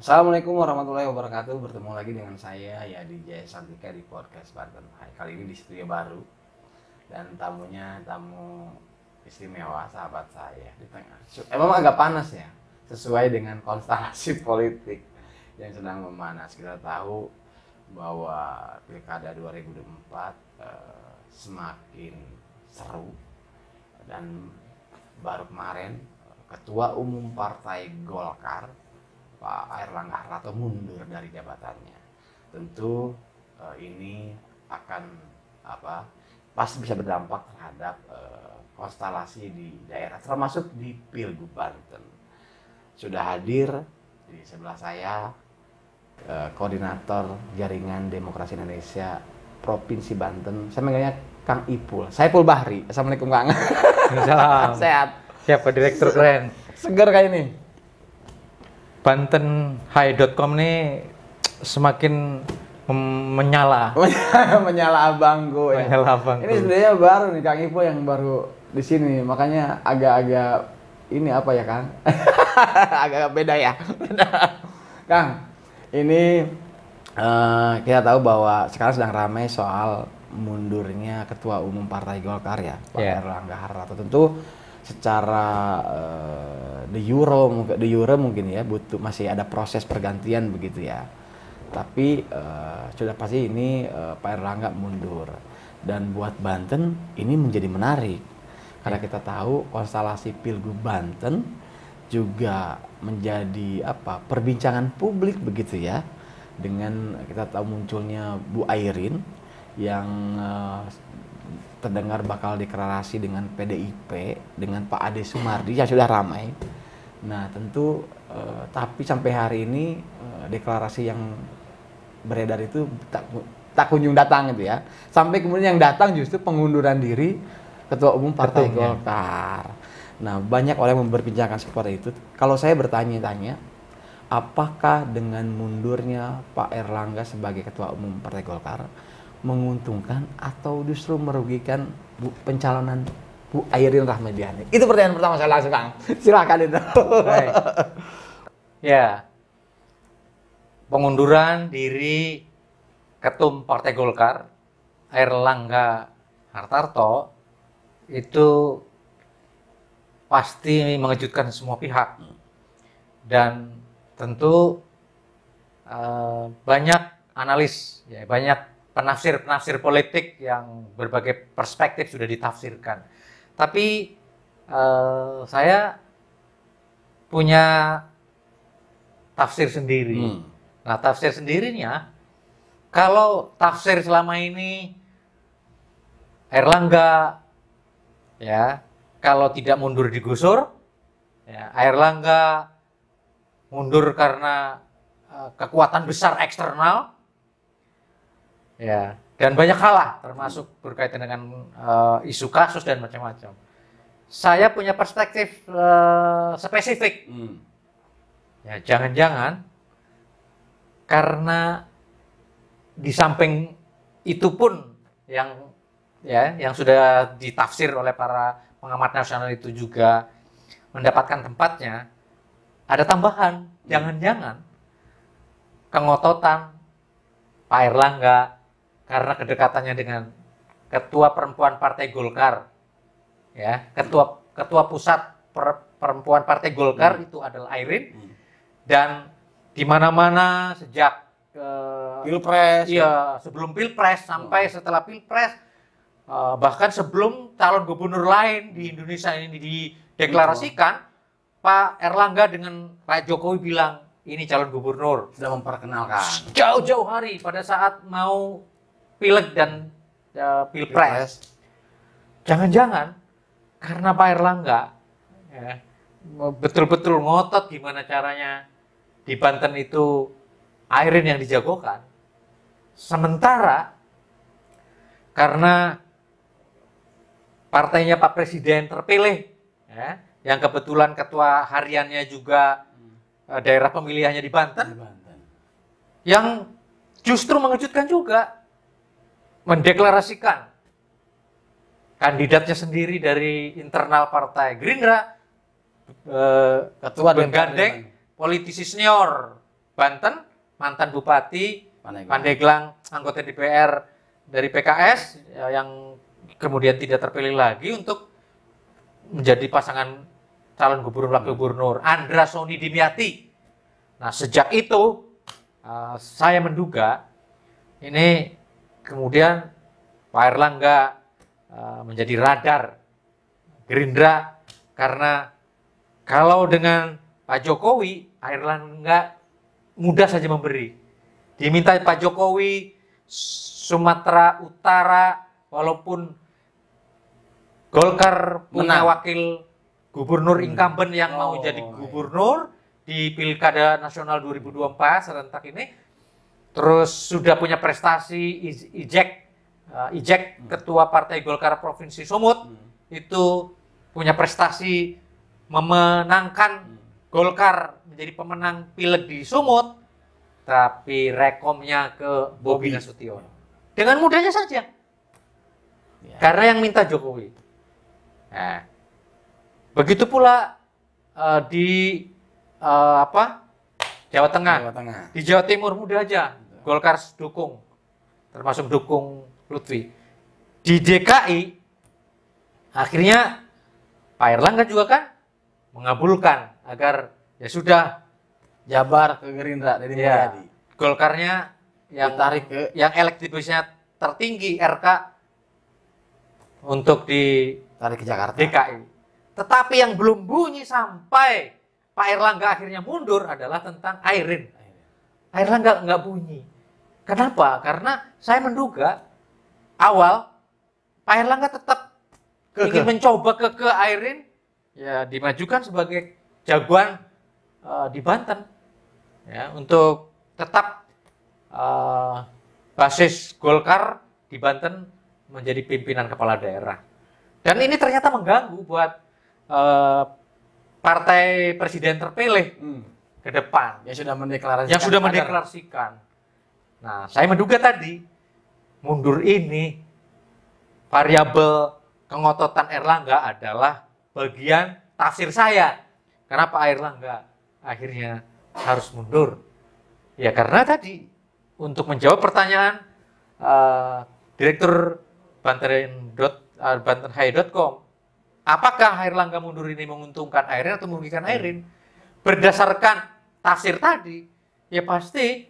Assalamualaikum warahmatullahi wabarakatuh. Bertemu lagi dengan saya Yadi Jaya Santika di podcast Banten. Kali ini di studio baru dan tamunya tamu istimewa, sahabat saya di tengah. Emang agak panas ya, sesuai dengan konstelasi politik yang sedang memanas. Kita tahu bahwa Pilkada 2024 semakin seru dan baru kemarin Ketua Umum Partai Golkar Pak Airlangga Hartarto mundur dari jabatannya. Tentu ini akan pasti bisa berdampak terhadap konstelasi di daerah, termasuk di Pilgub Banten. Sudah hadir di sebelah saya koordinator Jaringan Demokrasi Indonesia Provinsi Banten. Saya manggilnya Kang Ipul. Saiful Bahri. Assalamualaikum Kang. Salam. Sehat. Siapa direktur keren? Seger kayak ini. BantenHigh.com ini semakin menyala. Menyala abangku ya. Menyala abangku. Ini sebenarnya baru nih Kang Ipul yang baru di sini, makanya agak-agak ini apa ya Kang? Agak beda ya. Kang, ini kita tahu bahwa sekarang sedang ramai soal mundurnya Ketua Umum Partai Golkar ya, Pak Airlangga Hartarto. Tentu secara de jure mungkin ya masih ada proses pergantian begitu ya. Tapi sudah pasti ini Pak Airlangga mundur. Dan buat Banten ini menjadi menarik karena kita tahu konstelasi Pilgub Banten juga menjadi perbincangan publik begitu ya, dengan kita tahu munculnya Bu Airin yang terdengar bakal deklarasi dengan PDIP dengan Pak Ade Sumardi yang sudah ramai. Nah tentu tapi sampai hari ini deklarasi yang beredar itu tak kunjung datang gitu ya. Sampai kemudian yang datang justru pengunduran diri Ketua Umum Partai Golkar. Nah banyak orang yang berbincangkan seperti itu. Kalau saya bertanya-tanya, apakah dengan mundurnya Pak Airlangga sebagai Ketua Umum Partai Golkar menguntungkan atau justru merugikan pencalonan Bu Airin Rahmadiani? Itu pertanyaan pertama saya langsung Kang. Silakan itu. Baik. Ya, pengunduran diri Ketum Partai Golkar Airlangga Hartarto itu pasti mengejutkan semua pihak dan tentu banyak analis, ya, banyak penafsir politik yang berbagai perspektif sudah ditafsirkan. Tapi saya punya tafsir sendiri. Nah, tafsir sendirinya, kalau tafsir selama ini Airlangga ya kalau tidak mundur digusur, ya, Airlangga mundur karena kekuatan besar eksternal. Ya, dan banyak hal lah, termasuk berkaitan dengan isu kasus dan macam-macam. Saya punya perspektif spesifik. Ya, jangan-jangan karena di samping itu pun yang sudah ditafsir oleh para pengamat nasional itu juga mendapatkan tempatnya, ada tambahan. Jangan-jangan kengototan Pak Airlangga karena kedekatannya dengan ketua perempuan Partai Golkar, ya, ketua pusat perempuan Partai Golkar itu adalah Airin, dan di mana-mana sejak Pilpres, iya, sebelum Pilpres sampai setelah Pilpres, bahkan sebelum calon gubernur lain di Indonesia ini dideklarasikan, Pak Airlangga dengan Pak Jokowi bilang ini calon gubernur, sudah memperkenalkan jauh-jauh hari pada saat mau Pileg dan Pilpres. Jangan-jangan karena Pak Airlangga ya, betul-betul ngotot gimana caranya di Banten itu Airin yang dijagokan. Sementara karena partainya Pak Presiden terpilih, ya, yang kebetulan ketua hariannya juga daerah pemilihannya di Banten, yang justru mengejutkan juga mendeklarasikan kandidatnya sendiri dari internal partai Gerindra, ketua menggandeng politisi senior Banten, mantan Bupati Pandeglang. Pandeglang, anggota DPR dari PKS yang kemudian tidak terpilih lagi untuk menjadi pasangan calon gubernur wakil gubernur, Andra Soni Dimyati. Nah, sejak itu saya menduga ini kemudian Pak Airlangga menjadi radar Gerindra, karena kalau dengan Pak Jokowi, Airlangga mudah saja memberi. Diminta Pak Jokowi Sumatera Utara, walaupun Golkar punya Menang. wakil gubernur incumbent yang mau jadi gubernur di Pilkada Nasional 2024 serentak ini, terus sudah punya prestasi Ijek ketua Partai Golkar Provinsi Sumut itu punya prestasi memenangkan Golkar menjadi pemenang pileg di Sumut, tapi rekomnya ke Bobi Nasution dengan mudahnya saja, karena yang minta Jokowi. Nah, begitu pula di Jawa Tengah. Di Jawa Timur mudah aja, Golkar dukung, termasuk dukung Lutfi. Di DKI akhirnya Pak Airlangga juga kan mengabulkan agar ya sudah Jabar ke Gerindra dari Mulyadi. Golkarnya yang Ditarik ke yang elektabilitasnya tertinggi RK untuk di tarik ke Jakarta. DKI. Tetapi yang belum bunyi sampai Pak Airlangga akhirnya mundur adalah tentang Airin. Airlangga nggak bunyi. Kenapa? Karena saya menduga awal Pak Airlangga tetap ingin mencoba ke Airin, ya dimajukan sebagai jagoan di Banten, ya untuk tetap basis Golkar di Banten menjadi pimpinan kepala daerah. Dan ini ternyata mengganggu buat partai presiden terpilih ke depan. Yang sudah mendeklarasikan. Nah, saya menduga tadi mundur ini variabel kengototan Airlangga adalah bagian tafsir saya. Kenapa Airlangga akhirnya harus mundur? Ya karena tadi untuk menjawab pertanyaan Direktur bantenhai.com, apakah Airlangga mundur ini menguntungkan Airin atau merugikan Airin? Berdasarkan tafsir tadi, ya pasti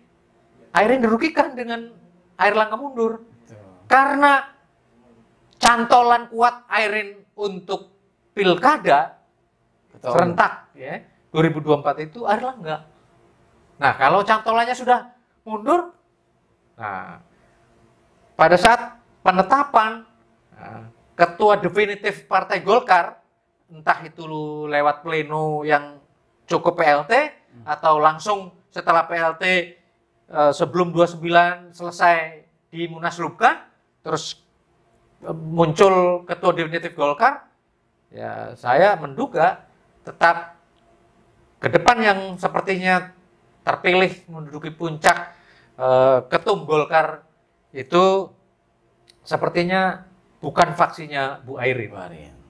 Airin dirugikan dengan Airlangga mundur. Karena cantolan kuat Airin untuk pilkada serentak ya 2024 itu Airlangga. Nah, kalau cantolannya sudah mundur, nah pada saat penetapan ketua definitif Partai Golkar, entah itu lewat pleno yang cukup PLT atau langsung setelah PLT sebelum 29 selesai di Munaslupkan, terus muncul ketua definitif Golkar, ya saya menduga tetap ke depan yang sepertinya terpilih menduduki puncak ketum Golkar itu sepertinya bukan faksinya Bu Airin.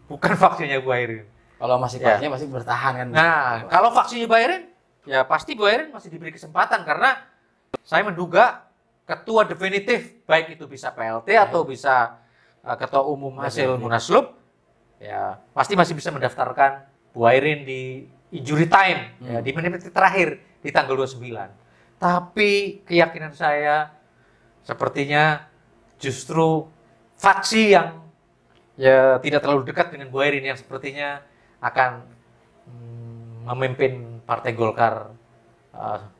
Bukan faksinya Bu Airin. Kalau masih faksinya pasti bertahan kan. Nah, kalau faksinya Bu Airin, ya pasti Bu Airin masih diberi kesempatan, karena saya menduga ketua definitif, baik itu bisa PLT atau bisa ketua umum hasil Munaslup, ya pasti masih bisa mendaftarkan Bu Airin di injury time, ya, di menit-menit terakhir di tanggal 29. Tapi keyakinan saya sepertinya justru faksi yang ya tidak terlalu dekat dengan Bu Airin yang sepertinya akan memimpin Partai Golkar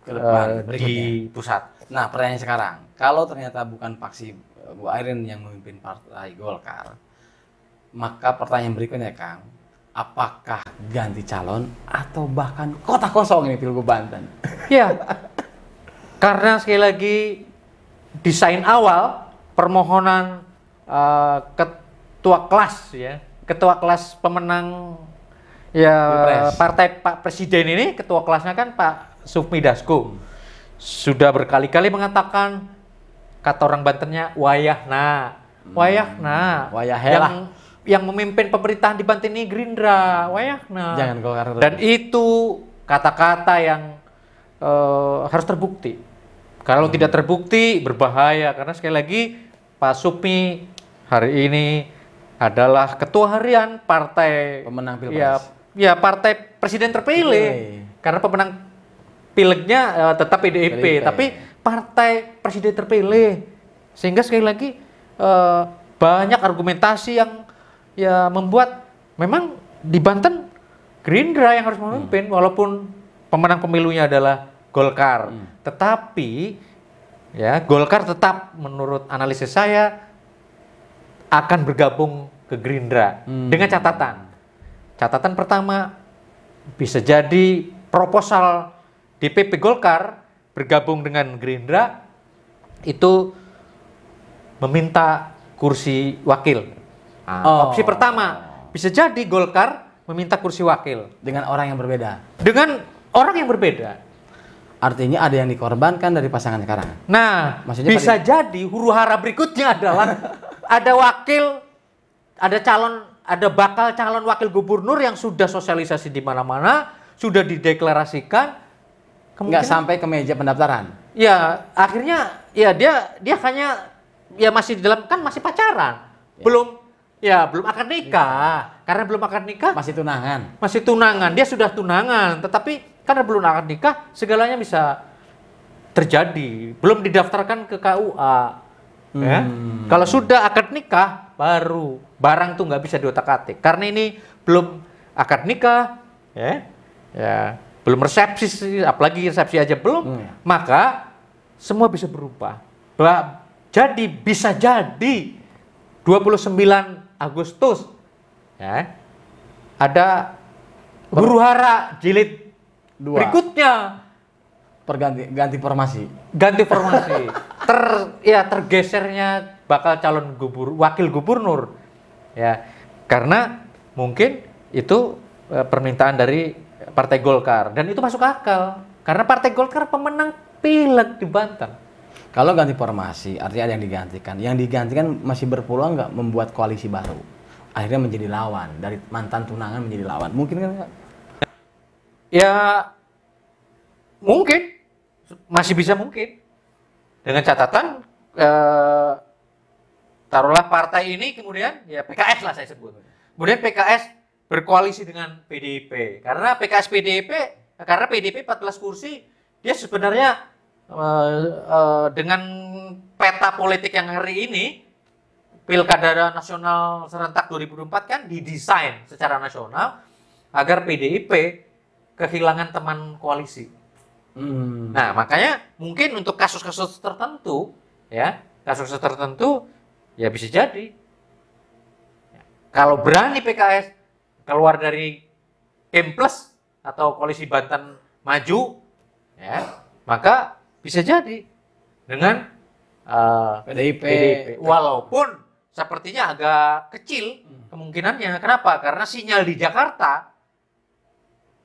ke depan di pusat. Nah, pertanyaan sekarang, kalau ternyata bukan faksi Bu Airin yang memimpin Partai Golkar, maka pertanyaan berikutnya, Kang, apakah ganti calon atau bahkan kota kosong ini Pilgub Banten? Ya, karena sekali lagi desain awal permohonan ketua kelas pemenang ya partai Pak Presiden ini, ketua kelasnya kan Pak Sufmi Dasko, sudah berkali-kali mengatakan, kata orang Bantennya, wayahna yang memimpin pemerintahan di Banten ini Gerindra, wayahna. Jangan Golkar. Dan itu kata-kata yang harus terbukti. Kalau tidak terbukti berbahaya karena sekali lagi Pak Supmi hari ini adalah ketua harian partai pemenang Pilpres. Ya partai presiden terpilih. Karena pemenang pilegnya tetap PDIP, tapi partai presiden terpilih. Sehingga sekali lagi banyak argumentasi yang ya membuat memang di Banten Gerindra yang harus memimpin walaupun pemenang pemilunya adalah Golkar. Tetapi ya Golkar tetap menurut analisis saya akan bergabung ke Gerindra dengan catatan. Catatan pertama bisa jadi proposal DPP Golkar bergabung dengan Gerindra itu meminta kursi wakil. Opsi pertama bisa jadi Golkar meminta kursi wakil dengan orang yang berbeda. Dengan orang yang berbeda. Artinya ada yang dikorbankan dari pasangan sekarang. Nah, maksudnya bisa jadi huru-hara berikutnya adalah ada wakil, ada bakal calon wakil gubernur yang sudah sosialisasi di mana-mana, sudah dideklarasikan, nggak sampai ke meja pendaftaran. Ya, akhirnya ya dia hanya ya masih di dalam kan masih pacaran, belum akan nikah. Karena belum akan nikah, masih tunangan. Masih tunangan, dia sudah tunangan, tetapi karena belum akan nikah, segalanya bisa terjadi. Belum didaftarkan ke KUA. Ya. Kalau sudah akad nikah, baru barang tuh nggak bisa diotak-atik. Karena ini belum akad nikah, ya belum resepsi, apalagi resepsi aja belum, maka semua bisa berubah. Jadi bisa jadi 29 Agustus, ya, ada huru-hara jilid 2. Berikutnya ganti formasi. Ganti formasi. Tergesernya bakal calon wakil gubernur. Ya, karena mungkin itu permintaan dari Partai Golkar dan itu masuk akal. Karena Partai Golkar pemenang pileg di Banten. Kalau ganti formasi, artinya ada yang digantikan. Yang digantikan masih berpeluang nggak membuat koalisi baru. Akhirnya menjadi lawan, dari mantan tunangan menjadi lawan. Mungkin kan nggak? Ya, mungkin. Masih bisa mungkin. Dengan catatan, taruhlah partai ini kemudian, ya PKS lah saya sebut. Kemudian PKS berkoalisi dengan PDIP. Karena karena PDIP 14 kursi, dia sebenarnya dengan peta politik yang hari ini, Pilkada Nasional Serentak 2024 kan didesain secara nasional agar PDIP kehilangan teman koalisi. Nah, makanya mungkin untuk kasus-kasus tertentu, ya bisa jadi. Kalau berani PKS keluar dari Kim Plus atau koalisi Banten Maju, ya, maka bisa jadi dengan PDIP. Walaupun sepertinya agak kecil kemungkinannya. Kenapa? Karena sinyal di Jakarta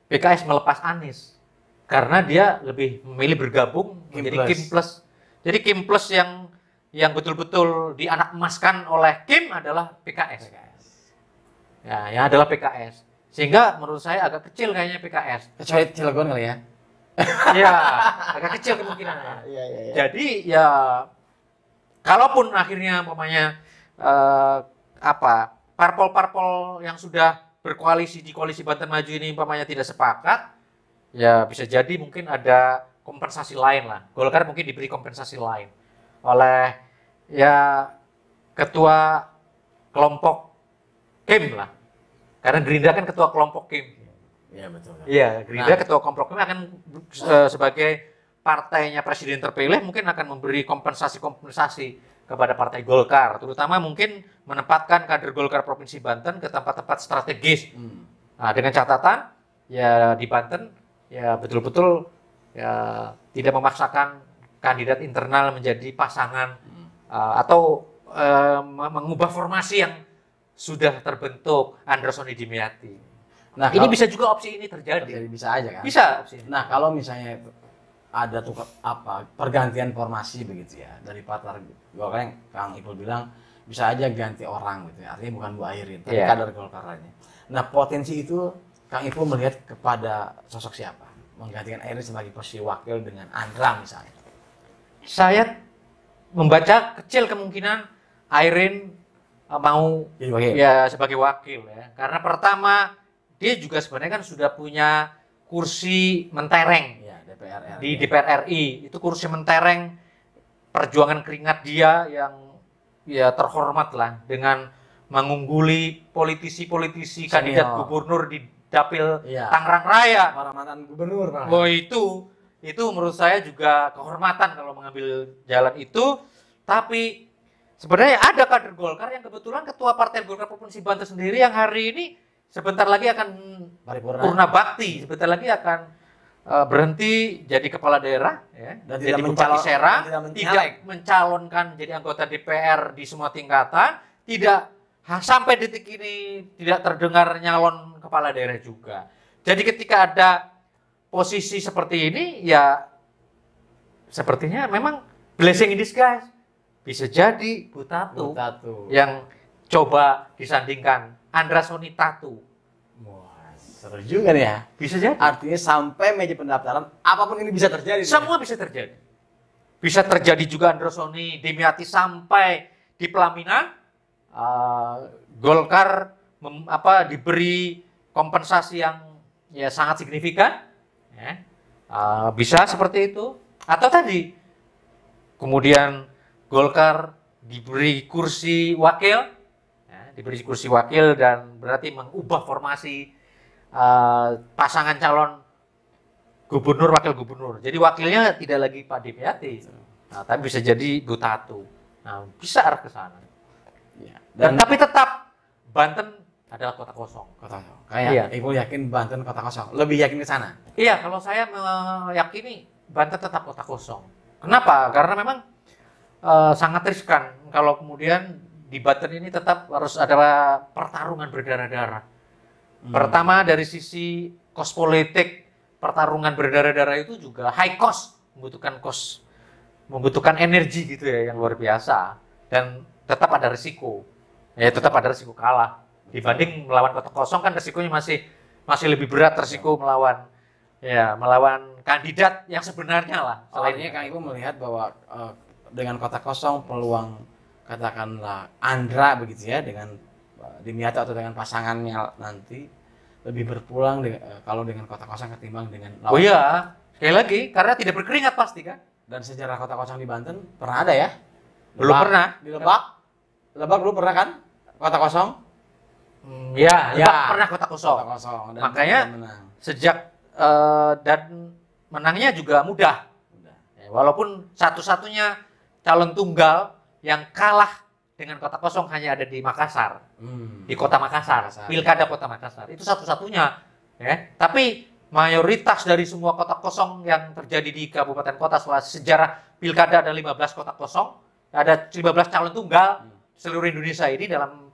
PKS melepas Anies. Karena dia lebih memilih bergabung menjadi Kim Plus. Jadi Kim Plus yang betul-betul dianak emaskan oleh Kim adalah PKS. Ya, yang adalah PKS. Sehingga menurut saya agak kecil kayaknya PKS. Kecuali Cilegon kali ya. Iya, agak kecil kemungkinannya. Iya. Jadi ya kalaupun akhirnya umpamanya parpol-parpol yang sudah berkoalisi di koalisi Banten Maju ini umpamanya tidak sepakat, ya bisa jadi mungkin ada kompensasi lain lah. Golkar mungkin diberi kompensasi lain oleh ya ketua kelompok Kim lah. Karena Gerindra kan ketua kelompok Kim. Iya betul. Iya, Gerindra ketua kelompok Kim akan sebagai partainya presiden terpilih mungkin akan memberi kompensasi kepada Partai Golkar, terutama mungkin menempatkan kader Golkar Provinsi Banten ke tempat-tempat strategis. Nah, dengan catatan ya di Banten ya betul-betul ya tidak memaksakan kandidat internal menjadi pasangan atau mengubah formasi yang sudah terbentuk Androsoni Dimyati. Nah, ini bisa juga opsi ini terjadi. Bisa aja kan? Bisa opsi ini. Nah, kalau misalnya ada pergantian formasi begitu ya dari Partai Golkar yang Kang Ipul bilang bisa aja ganti orang gitu ya. Artinya bukan Bu Airin, tapi kader Golkar lainnya. Nah, potensi itu Kang Ipul melihat kepada sosok siapa? menggantikan Airin sebagai posisi wakil dengan Andra misalnya? Saya membaca kecil kemungkinan Airin mau Jadi wakil. ya sebagai wakil ya. Karena pertama dia juga sebenarnya kan sudah punya kursi mentereng Ya, DPR RI. di DPR RI. Itu kursi mentereng, perjuangan keringat dia yang ya terhormat lah dengan mengungguli politisi-politisi Senior. kandidat gubernur di dapil Iya. Tangerang Raya. Para mantan gubernur. Pak. Oh itu menurut saya juga kehormatan kalau mengambil jalan itu. Tapi sebenarnya ada kader Golkar yang kebetulan ketua Partai Golkar Provinsi Banten sendiri yang hari ini sebentar lagi akan Paripurna. purna bakti, sebentar lagi akan berhenti jadi kepala daerah, ya, Dan jadi tidak Bupati Serang, tidak tidak mencalonkan jadi anggota DPR di semua tingkatan, tidak sampai detik ini tidak terdengar nyalon kepala daerah juga. Jadi ketika ada posisi seperti ini, ya sepertinya memang blessing in disguise. Bisa jadi Bu Tatu yang coba disandingkan Andra Soni Tatu. Wah, seru juga nih ya. Bisa jadi. Artinya sampai meja pendaftaran, apapun ini bisa terjadi. Semua bisa terjadi. Bisa terjadi juga Andra Soni Demiati sampai di pelaminan Golkar diberi kompensasi yang ya sangat signifikan. Ya. Bisa seperti itu. Atau tadi kemudian Golkar diberi kursi wakil, ya, diberi kursi wakil dan berarti mengubah formasi pasangan calon gubernur wakil gubernur. Jadi wakilnya tidak lagi Pak Demiati, tapi bisa jadi Bu Tatu. Nah, bisa arah ke sana. Ya. Dan tapi tetap Banten adalah kota kosong. Kota kosong. Kayak Iya. Ibu yakin Banten kota kosong. Lebih yakin ke sana. Iya, kalau saya meyakini Banten tetap kota kosong. Kenapa? Karena memang sangat riskan kalau kemudian di Banten ini tetap harus ada pertarungan berdarah-darah. Pertama dari sisi kos politik, pertarungan berdarah-darah itu juga high cost, membutuhkan energi gitu ya yang luar biasa, dan tetap ada risiko. Ya tetap ada risiko kalah. Dibanding melawan kota kosong kan risikonya masih lebih berat, risiko melawan kandidat yang sebenarnya lah. Soalnya Kang Ibu melihat bahwa dengan kota kosong peluang katakanlah Andra begitu ya dengan Demiati atau dengan pasangannya nanti lebih berpulang kalau dengan kota kosong ketimbang dengan lawan. Oh iya, sekali lagi karena tidak berkeringat pasti kan. Dan sejarah kota kosong di Banten pernah ada ya? Belum pernah. Di Lebak dulu pernah kan kota kosong? Ya, pernah kota kosong. Kota kosong. Dan makanya menang. sejak dan menangnya juga mudah. Ya, walaupun satu-satunya calon tunggal yang kalah dengan kota kosong hanya ada di Makassar, di kota Makassar, pilkada kota Makassar. Itu satu-satunya. Ya. Tapi mayoritas dari semua kota kosong yang terjadi di kabupaten kota setelah sejarah pilkada ada 15 kota kosong, ada 15 calon tunggal seluruh Indonesia ini dalam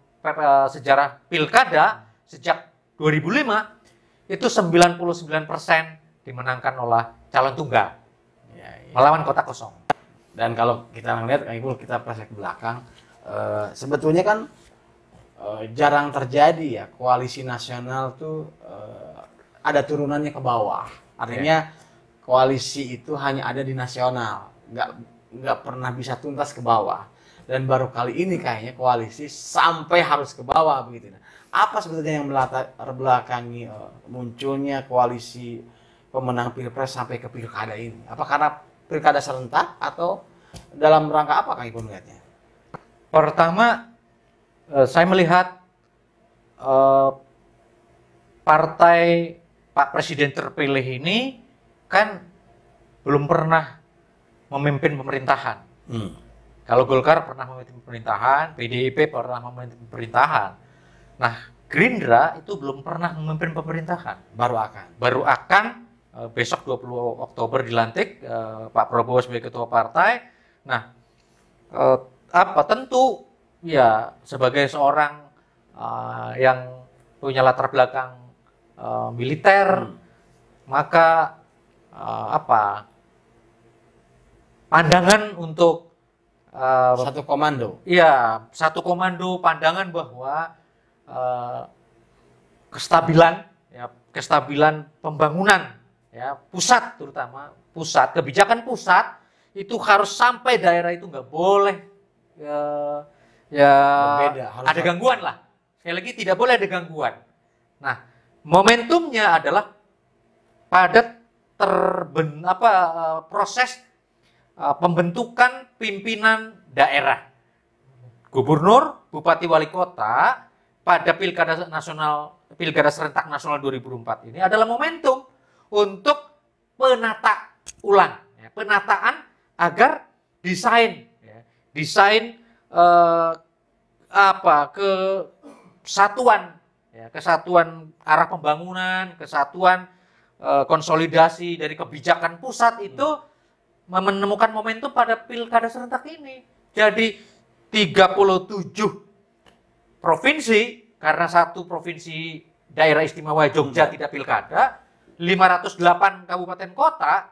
sejarah pilkada sejak 2005 itu 99% dimenangkan oleh calon tunggal melawan kota kosong. Dan kalau kita lihat, Ibu kita flashback ke belakang, sebetulnya kan jarang terjadi ya koalisi nasional tuh ada turunannya ke bawah. Artinya koalisi itu hanya ada di nasional, nggak pernah bisa tuntas ke bawah. Dan baru kali ini kayaknya koalisi sampai harus ke bawah begitu. Apa sebetulnya yang melatar belakangi munculnya koalisi pemenang pilpres sampai ke pilkada ini? Apa karena pilkada serentak atau dalam rangka apa Kang Ibu melihatnya? Pertama, saya melihat partai Pak Presiden terpilih ini kan belum pernah memimpin pemerintahan. Kalau Golkar pernah memimpin pemerintahan, PDIP pernah memimpin pemerintahan. Nah, Gerindra itu belum pernah memimpin pemerintahan. Baru akan besok 20 Oktober dilantik Pak Prabowo sebagai ketua partai. Nah, tentu ya sebagai seorang yang punya latar belakang militer, maka pandangan untuk satu komando. Iya, satu komando, pandangan bahwa kestabilan pembangunan ya pusat terutama pusat kebijakan pusat itu harus sampai daerah itu nggak boleh ya Berbeda, harus ada gangguan lah. Sekali lagi tidak boleh ada gangguan. Nah, momentumnya adalah pada proses pembentukan pimpinan daerah. Gubernur, bupati, wali kota pada pilkada serentak nasional 2004 ini adalah momentum untuk penata ulang, ya, penataan agar desain kesatuan, ya, kesatuan arah pembangunan, kesatuan konsolidasi dari kebijakan pusat itu menemukan momentum pada pilkada serentak ini. Jadi 37 provinsi, karena satu provinsi daerah istimewa Jogja tidak pilkada, 508 kabupaten kota,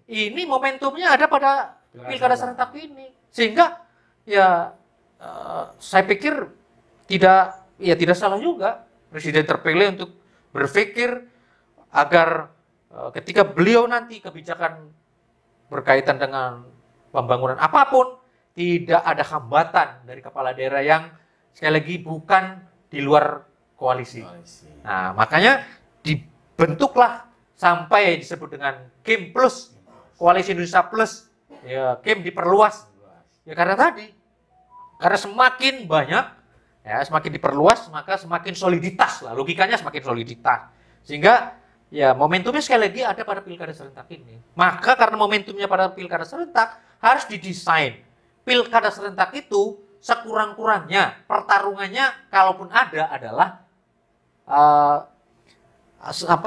ini momentumnya ada pada pilkada serentak ini. Sehingga ya saya pikir tidak salah juga presiden terpilih untuk berpikir agar ketika beliau nanti kebijakan berkaitan dengan pembangunan apapun tidak ada hambatan dari kepala daerah yang sekali lagi bukan di luar koalisi. Nah, makanya dibentuklah sampai disebut dengan KIM Plus, Koalisi Indonesia Plus. Ya, KIM diperluas. Ya karena semakin banyak, ya semakin diperluas, maka semakin soliditas lah. Logikanya semakin soliditas. Sehingga ya momentumnya sekali lagi ada pada pilkada serentak ini. Maka karena momentumnya pada pilkada serentak harus didesain. Pilkada serentak itu sekurang-kurangnya pertarungannya kalaupun ada adalah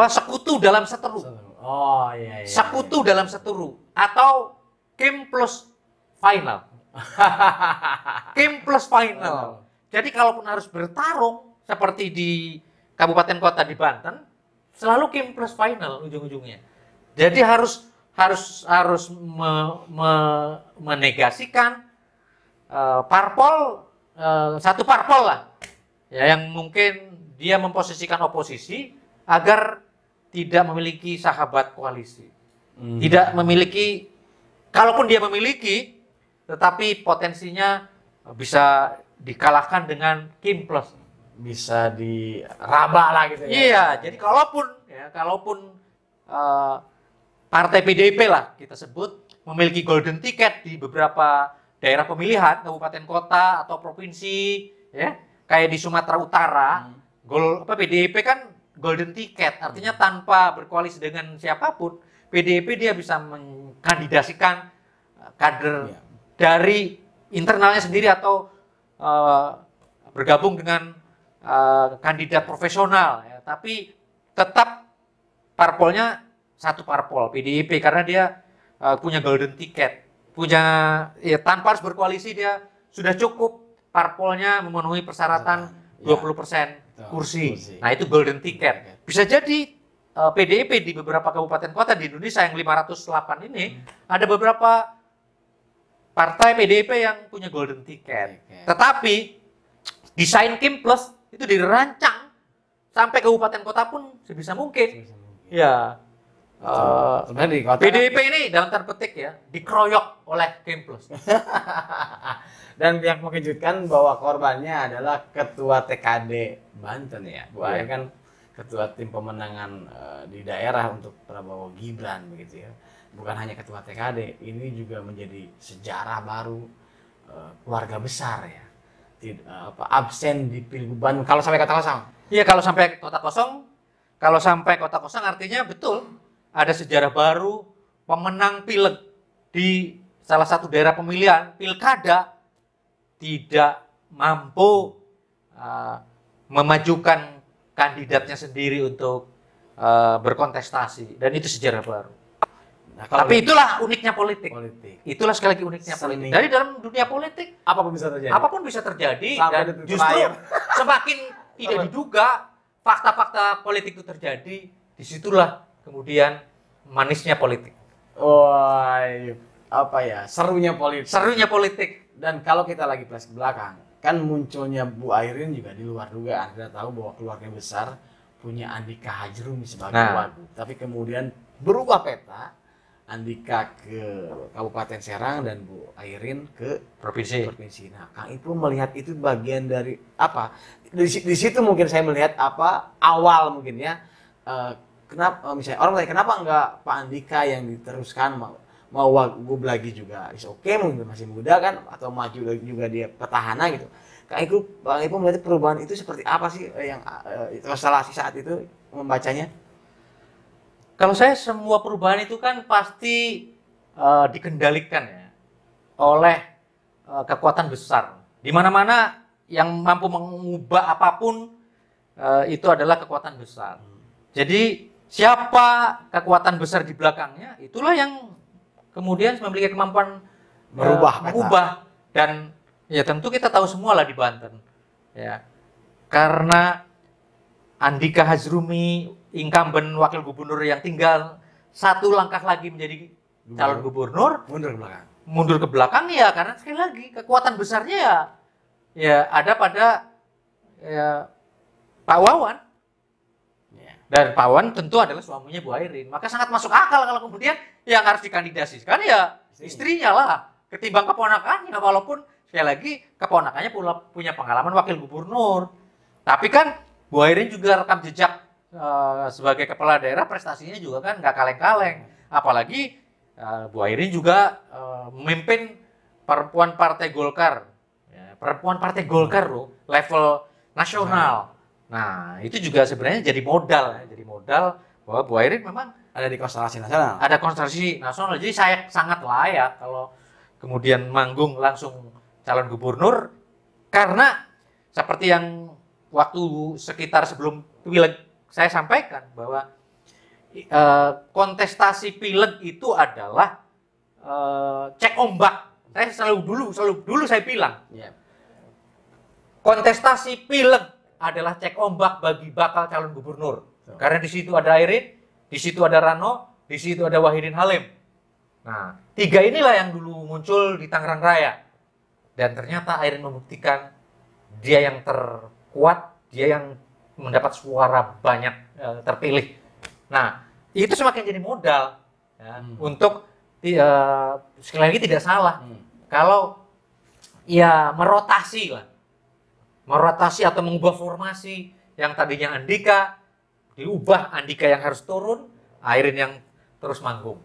sekutu dalam seteru. Oh iya. Sekutu dalam seteru atau KIM plus final. KIM plus final. Jadi kalaupun harus bertarung seperti di kabupaten kota di Banten, selalu KIM plus final ujung-ujungnya. Jadi harus menegasikan parpol, satu parpol lah, ya, yang mungkin dia memposisikan oposisi agar tidak memiliki sahabat koalisi, tidak memiliki, kalaupun dia memiliki, tetapi potensinya bisa dikalahkan dengan KIM plus, bisa diraba lah gitu ya. Iya, jadi kalaupun partai PDIP lah kita sebut memiliki golden ticket di beberapa daerah pemilihan, kabupaten kota atau provinsi, ya, kayak di Sumatera Utara, PDIP kan golden ticket, artinya tanpa berkoalisi dengan siapapun, PDIP dia bisa mengkandidasikan kader dari internalnya sendiri atau bergabung dengan kandidat profesional, ya, tapi tetap parpolnya satu parpol PDIP karena dia punya golden ticket. Tanpa harus berkoalisi dia sudah cukup parpolnya memenuhi persyaratan 20% kursi. Nah, itu golden ticket. Bisa jadi PDIP di beberapa kabupaten kota di Indonesia yang 508 ini ada beberapa partai PDIP yang punya golden ticket. Tetapi desain KIM Plus itu dirancang sampai kabupaten kota pun sebisa mungkin. Ya. PDIP ini dalam tanda petik ya dikeroyok oleh KIM Plus. Dan yang mengejutkan bahwa korbannya adalah ketua TKD Banten ya. Bu Air kan ketua tim pemenangan di daerah untuk Prabowo Gibran begitu ya. Bukan hanya ketua TKD, ini juga menjadi sejarah baru keluarga besar ya. Absen di Pilgub Bandung kalau sampai kota kosong. Iya, kalau sampai kota kosong artinya betul ada sejarah baru, pemenang pileg di salah satu daerah pemilihan pilkada tidak mampu memajukan kandidatnya sendiri untuk berkontestasi, dan itu sejarah baru. Nah, tapi itulah uniknya politik. Itulah sekali lagi uniknya politik. Dari dalam dunia politik apapun bisa terjadi dan justru semakin tidak diduga fakta-fakta politik itu terjadi, disitulah kemudian manisnya politik. Wah, serunya politik. Dan kalau kita lagi flash ke belakang, kan munculnya Bu Airin juga di luar dugaan. Kita tahu bahwa keluarga besar punya Andika Hazrumi sebagai Nah. wagub, tapi kemudian berubah peta, Andika ke Kabupaten Serang dan Bu Airin ke provinsi. Nah, Kang Ipul melihat itu bagian dari apa? Di situ mungkin saya melihat apa awal mungkin ya. Kenapa misalnya orang tanya kenapa enggak Pak Andika yang diteruskan mau wagub lagi juga? Is oke, mungkin masih muda kan, atau maju juga dia petahana gitu. Kang Ipul melihat perubahan itu seperti apa sih yang konstelasi saat itu membacanya? Kalau saya semua perubahan itu kan pasti dikendalikan ya oleh kekuatan besar. Di mana-mana yang mampu mengubah apapun itu adalah kekuatan besar. Jadi siapa kekuatan besar di belakangnya, itulah yang kemudian memiliki kemampuan mengubah. Dan ya tentu kita tahu semua lah di Banten. Ya, karena Andika Hazrumi, incumbent wakil gubernur yang tinggal satu langkah lagi menjadi calon gubernur, mundur ke belakang ya karena sekali lagi kekuatan besarnya ya ada pada ya, Pak Wawan. Dan Pak Wawan tentu adalah suaminya Bu Airin, maka sangat masuk akal kalau kemudian yang harus dikandidasikan ya istrinya lah ketimbang keponakannya, walaupun sekali lagi keponakannya punya pengalaman wakil gubernur. Tapi kan Bu Airin juga rekam jejak sebagai kepala daerah prestasinya juga kan nggak kaleng-kaleng. Apalagi Bu Airin juga memimpin perempuan Partai Golkar. Ya, perempuan Partai Golkar loh, level nasional. Nah, itu juga sebenarnya jadi modal bahwa Bu Airin memang ada di konstelasi nasional. Ada konstelasi nasional. Jadi saya sangat layak kalau kemudian manggung langsung calon gubernur, karena seperti yang waktu sekitar sebelum pileg saya sampaikan bahwa kontestasi pileg itu adalah cek ombak. Saya selalu dulu saya bilang, kontestasi pileg adalah cek ombak bagi bakal calon gubernur. Karena di situ ada Airin, di situ ada Rano, di situ ada Wahidin Halim. Nah, tiga inilah yang dulu muncul di Tangerang Raya. Dan ternyata Airin membuktikan dia yang terkuat, dia yang mendapat suara banyak terpilih. Nah, itu semakin jadi modal ya, untuk sekali lagi tidak salah kalau ya merotasi atau mengubah formasi yang tadinya Andika diubah, Andika yang harus turun, Airin yang terus manggung.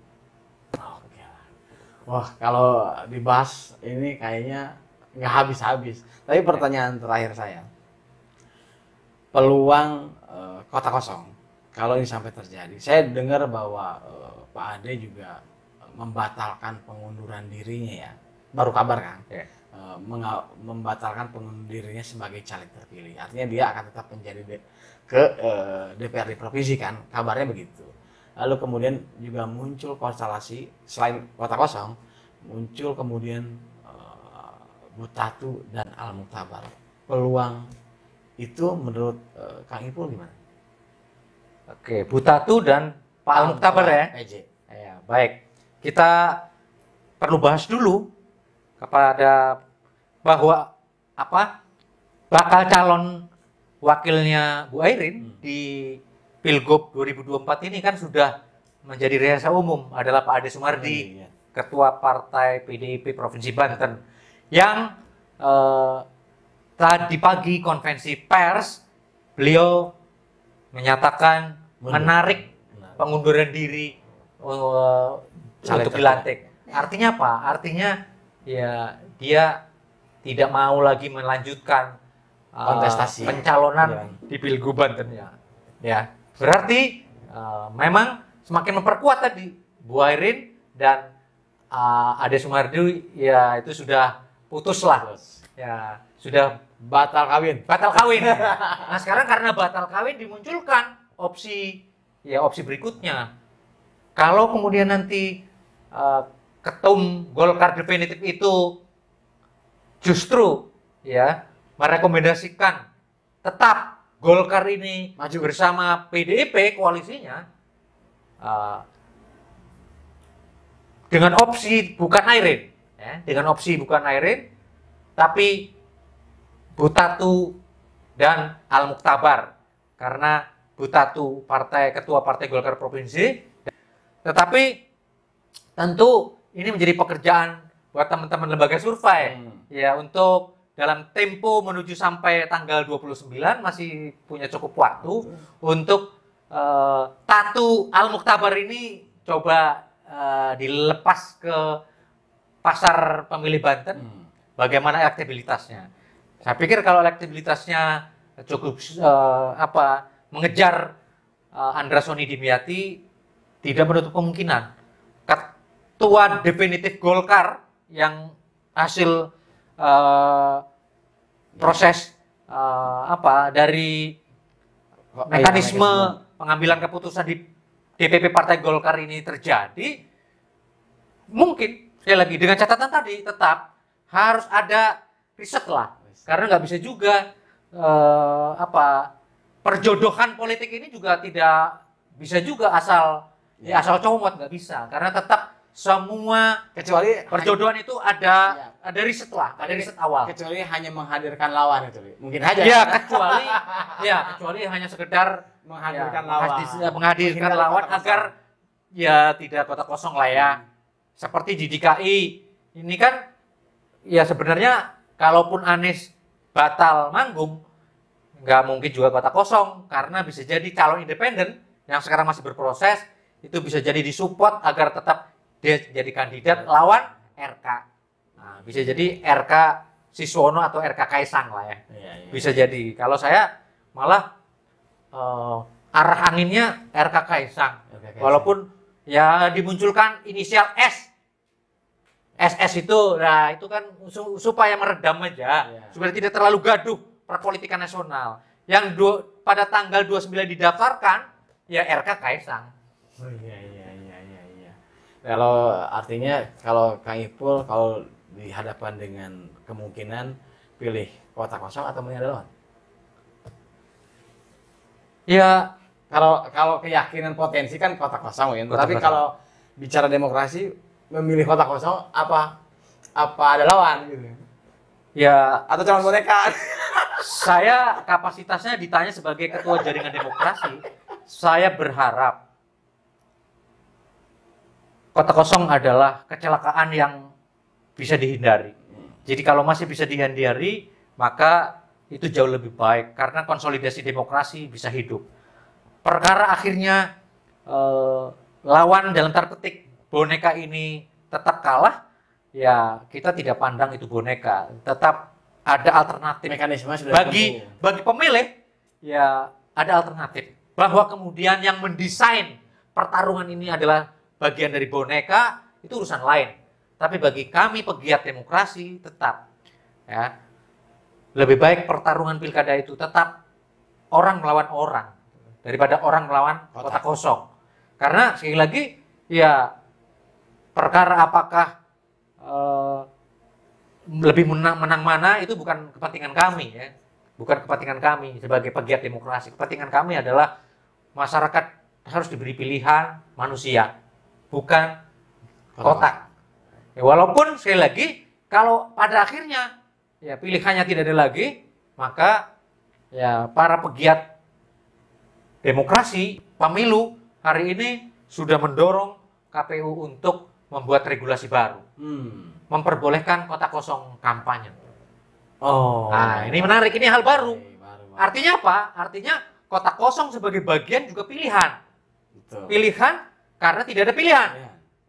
Wah, kalau dibahas ini kayaknya nggak habis-habis. Tapi pertanyaan terakhir saya, peluang kota kosong kalau ini sampai terjadi, saya dengar bahwa Pak Ade juga membatalkan pengunduran dirinya ya, baru kabar kan, membatalkan pengunduran dirinya sebagai caleg terpilih. Artinya dia akan tetap menjadi ke DPRD provinsi kan, kabarnya begitu. Lalu kemudian juga muncul konstelasi selain kota kosong, muncul kemudian Butatu dan Al Muktabar. Peluang itu menurut Kang Ipul gimana? Oke, Butatu dan Pak Al Muktabar ya. Ya, baik. Kita perlu bahas dulu kepada bahwa bakal calon wakilnya Bu Airin di Pilgub 2024 ini kan sudah menjadi rahasia umum adalah Pak Ade Sumardi, Ketua Partai PDIP Provinsi Banten, yang tadi pagi konvensi pers beliau menyatakan menarik pengunduran diri untuk dilantik. Artinya apa? Artinya ya dia tidak mau lagi melanjutkan kontestasi pencalonan di Pilgub Banten ya. Berarti memang semakin memperkuat tadi Bu Airin dan Ade Sumardi ya itu sudah putus lah. Ya, sudah batal kawin. Nah, sekarang karena batal kawin dimunculkan opsi berikutnya. Kalau kemudian nanti ketum Golkar definitif itu justru ya merekomendasikan tetap Golkar ini maju bersama PDIP koalisinya dengan opsi bukan Airin, tapi Butatu dan Al Muktabar, karena Butatu, ketua Partai Golkar Provinsi. Tetapi tentu ini menjadi pekerjaan buat teman-teman lembaga survei ya, untuk dalam tempo menuju sampai tanggal 29 masih punya cukup waktu untuk Tatu Al-Muktabar ini coba dilepas ke pasar pemilih Banten. Bagaimana elektabilitasnya? Saya pikir kalau elektabilitasnya cukup mengejar Andra Soni Dimyati, tidak menutup kemungkinan ketua definitif Golkar yang hasil proses dari mekanisme pengambilan keputusan di DPP Partai Golkar ini terjadi, mungkin sekali lagi dengan catatan tadi tetap harus ada riset lah, karena nggak bisa juga perjodohan politik ini juga tidak bisa juga asal asal comot, nggak bisa, karena tetap semua kecuali perjodohan itu ada riset lah, ada riset awal. Kecuali hanya menghadirkan lawan itu, mungkin aja. Ya kecuali hanya sekedar menghadirkan lawan agar ya tidak kotak kosong lah ya. Seperti di DKI ini kan ya sebenarnya kalaupun Anies batal manggung, nggak mungkin juga kotak kosong, karena bisa jadi calon independen yang sekarang masih berproses itu bisa jadi disupport agar tetap dia jadi kandidat lawan RK. Nah, bisa jadi RK Siswono atau RK Kaisang lah ya. Bisa jadi. Kalau saya malah arah anginnya RK Kaisang. Walaupun ya dimunculkan inisial S. SS itu, nah itu kan supaya meredam aja, supaya tidak terlalu gaduh perpolitikan nasional. Yang pada tanggal 29 didaftarkan, ya RK Kaisang. Oh iya. Kalau artinya kalau Kang Ipul kalau dihadapkan dengan kemungkinan pilih kotak kosong atau memilih lawan? Ya kalau keyakinan potensi kan kotak kosong ya. Tapi kalau bicara demokrasi memilih kotak kosong apa ada lawan gitu? Ya atau calon boneka? Saya kapasitasnya ditanya sebagai ketua jaringan demokrasi, saya berharap kotak kosong adalah kecelakaan yang bisa dihindari. Jadi kalau masih bisa dihindari, maka itu jauh lebih baik karena konsolidasi demokrasi bisa hidup. Perkara akhirnya lawan dalam tanda petik boneka ini tetap kalah, ya kita tidak pandang itu boneka, tetap ada alternatif. Mekanisme sudah bagi pemilih, ya ada alternatif. Bahwa kemudian yang mendesain pertarungan ini adalah bagian dari boneka, itu urusan lain. Tapi bagi kami pegiat demokrasi tetap ya lebih baik pertarungan pilkada itu tetap orang melawan orang daripada orang melawan kotak kosong. Karena sekali lagi ya perkara apakah lebih menang mana itu bukan kepentingan kami ya. Bukan kepentingan kami sebagai pegiat demokrasi. Kepentingan kami adalah masyarakat harus diberi pilihan manusia, bukan kotak. Ya, walaupun sekali lagi kalau pada akhirnya ya pilihannya tidak ada lagi, maka ya para pegiat demokrasi pemilu hari ini sudah mendorong KPU untuk membuat regulasi baru, memperbolehkan kotak kosong kampanye. Nah ini menarik, ini hal baru. Artinya apa? Artinya kotak kosong sebagai bagian juga pilihan. Betul. Pilihan karena tidak ada pilihan.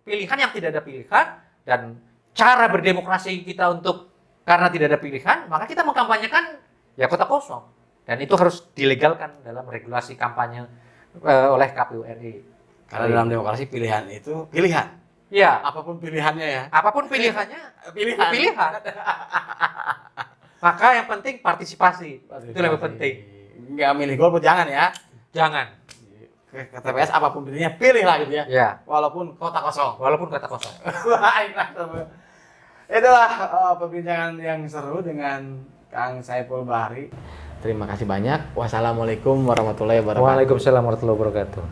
Pilihan yang tidak ada pilihan, dan cara berdemokrasi kita untuk karena tidak ada pilihan, maka kita mengkampanyekan ya kotak kosong. Dan itu harus dilegalkan dalam regulasi kampanye oleh KPU RI. Karena dalam demokrasi pilihan itu pilihan. Ya, apapun pilihannya ya. Apapun pilihannya, pilihan. Maka yang penting partisipasi. Itu lebih penting. Nggak milih golput jangan ya. Jangan. Ke TPS apapun pilihnya, pilih lah gitu ya. Ya. Walaupun kotak kosong. Walaupun kotak kosong. Itulah perbincangan yang seru dengan Kang Saiful Bahri. Terima kasih banyak. Wassalamualaikum warahmatullahi wabarakatuh. Waalaikumsalam warahmatullahi wabarakatuh.